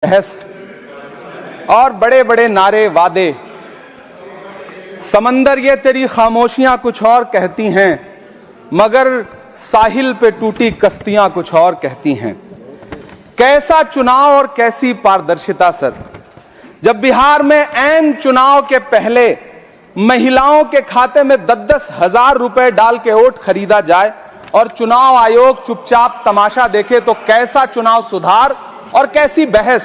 बहस और बड़े बड़े नारे वादे, समंदर ये तेरी खामोशियां कुछ और कहती हैं, मगर साहिल पे टूटी कश्तियां कुछ और कहती हैं। कैसा चुनाव और कैसी पारदर्शिता सर, जब बिहार में ऐन चुनाव के पहले महिलाओं के खाते में 10-10 हजार रुपए डाल के वोट खरीदा जाए और चुनाव आयोग चुपचाप तमाशा देखे, तो कैसा चुनाव सुधार और कैसी बहस।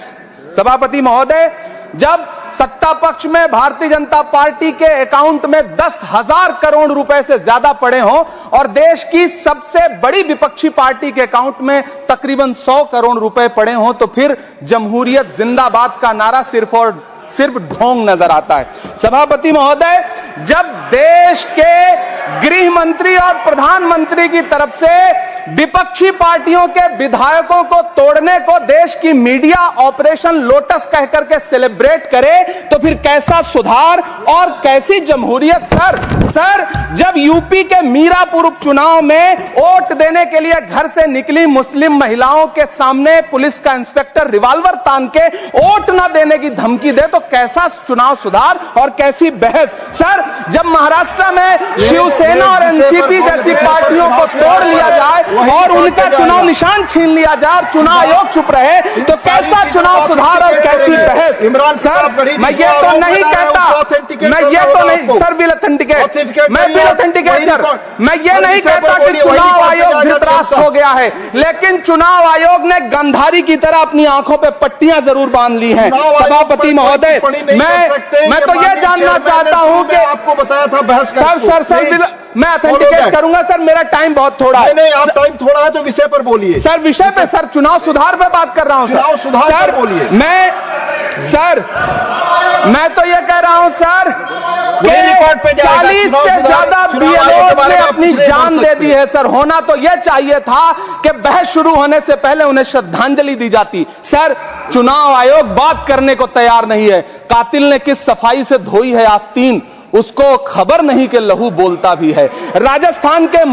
सभापति महोदय, जब सत्ता पक्ष में भारतीय जनता पार्टी के अकाउंट में 10,000 करोड़ रुपए से ज्यादा पड़े हों और देश की सबसे बड़ी विपक्षी पार्टी के अकाउंट में तकरीबन 100 करोड़ रुपए पड़े हों, तो फिर जमहूरियत जिंदाबाद का नारा सिर्फ ढोंग नजर आता है। सभापति महोदय, जब देश के गृह मंत्री और प्रधानमंत्री की तरफ से विपक्षी पार्टियों के विधायकों को तोड़ने को देश की मीडिया ऑपरेशन लोटस कहकर के सेलिब्रेट करे, तो फिर कैसा सुधार और कैसी जमहूरियत। सर जब यूपी के मीरापुर उपचुनाव में वोट देने के लिए घर से निकली मुस्लिम महिलाओं के सामने पुलिस का इंस्पेक्टर रिवॉल्वर तान के वोट न देने की धमकी दे, तो कैसा चुनाव सुधार और कैसी बहस। सर, जब महाराष्ट्र में शिवसेना और एनसीपी जैसी पार्टियों को तोड़ लिया जाए और उनका चुनाव निशान छीन लिया जाए और चुनाव आयोग चुप रहे, तो कैसा चुनाव सुधार और कैसी बहस। सर, मैं ये तो नहीं कहता, सर विल ऑथेंटिकेट, मैं विल ऑथेंटिकेट सर, मैं ये नहीं कहता कि चुनाव आयोग धृतराष्ट्र हो गया है, लेकिन चुनाव आयोग ने गंधारी की तरह अपनी आंखों पे पट्टियां जरूर बांध ली हैं। सभापति महोदय, मैं तो ये जानना चाहता हूं कि आपको बताया था बहस सर मैं ऑथेंटिकेट करूंगा सर, मेरा टाइम बहुत थोड़ा है। नहीं, आप टाइम थोड़ा है तो विषय पर बोलिए सर। विषय पे सर, चुनाव सुधार पे बात कर रहा हूं चुनाव सुधार पर बोलिए। मैं तो ये कह रहा हूं सर कि 40 से ज्यादा बीएलओ ने अपनी जान दे दी है सर। होना तो यह चाहिए था कि बहस शुरू होने से पहले उन्हें श्रद्धांजलि दी जाती। सर, चुनाव आयोग बात करने को तैयार नहीं है। कातिल ने किस सफाई से धोई है आस्तीन, उसको खबर नहीं कि लहू बोलता भी है। राजस्थान के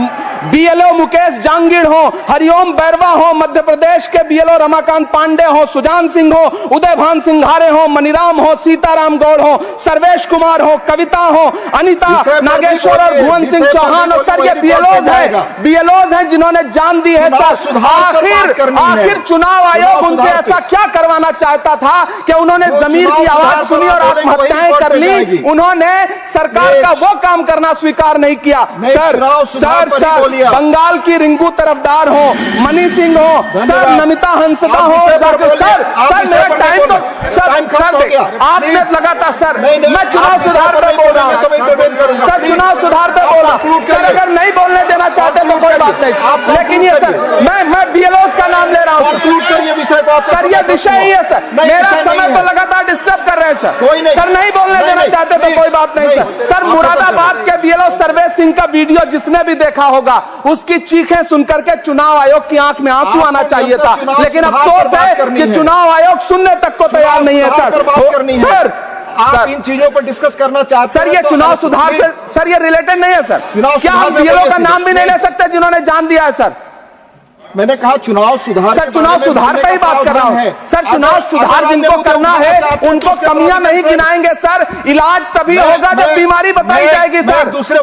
बीएलओ मुकेश जांगीड़ हो, हरिओम बैरवा हो, मध्य प्रदेश के बीएलओ रमाकांत पांडे हो, सुजान सिंह हो, उदयभान सिंघारे हो, मनीराम हो, सीताराम गौड़ हो, सर्वेश कुमार हो, कविता हो, अनिता नागेश्वर और भुवन सिंह चौहान हो। सर, ये बीएलओज हैं जिन्होंने जान दी है सर। आखिर चुनाव आयोग उनसे ऐसा क्या करवाना चाहता था कि उन्होंने जमीर की आवाज सुनी और आत्महत्याएं कर ली। उन्होंने सरकार का वो काम करना स्वीकार नहीं किया। सर बंगाल की रिंकू तरफदार हो, मनी सिंह हो, सर नमिता हंसदा हो। सर मेरा टाइम तो सर आपने लगातार सर, मैं चुनाव सुधार पर बोल रहा हूँ सर, चुनाव सुधार पर बोला सर। अगर नहीं बोलने देना चाहते तो कोई बात नहीं, लेकिन ये सर मैं बीएलओस का नाम ले रहा हूँ सर। ये विषय ही है सर, मेरा समय तो लगातार डिस्टर्ब कर रहे हैं सर। नहीं बोलने देना चाहते तो कोई बात नहीं सर। मुरादाबाद के बीएलओ सर्वेश सिंह का वीडियो जिसने भी देखा होगा, उसकी चीखें सुनकर के चुनाव आयोग की आंख में आंसू आना चाहिए था, लेकिन अफसोस है कि चुनाव आयोग सुनने तक को तैयार नहीं है सर। आप इन चीजों पर डिस्कस करना चाहते हैं सर, ये चुनाव सुधार से सर ये रिलेटेड नहीं है सर। क्या हम बीएलओ का नाम भी नहीं ले सकते जिन्होंने जान दिया है सर? मैंने कहा चुनाव सुधार सर, चुनाव सुधार पे ही बात कर रहा हूं सर। चुनाव सुधार जिनको करना है उनको कमियां नहीं गिनाएंगे सर। इलाज तभी होगा जब बीमारी बताई जाएगी सर। दूसरे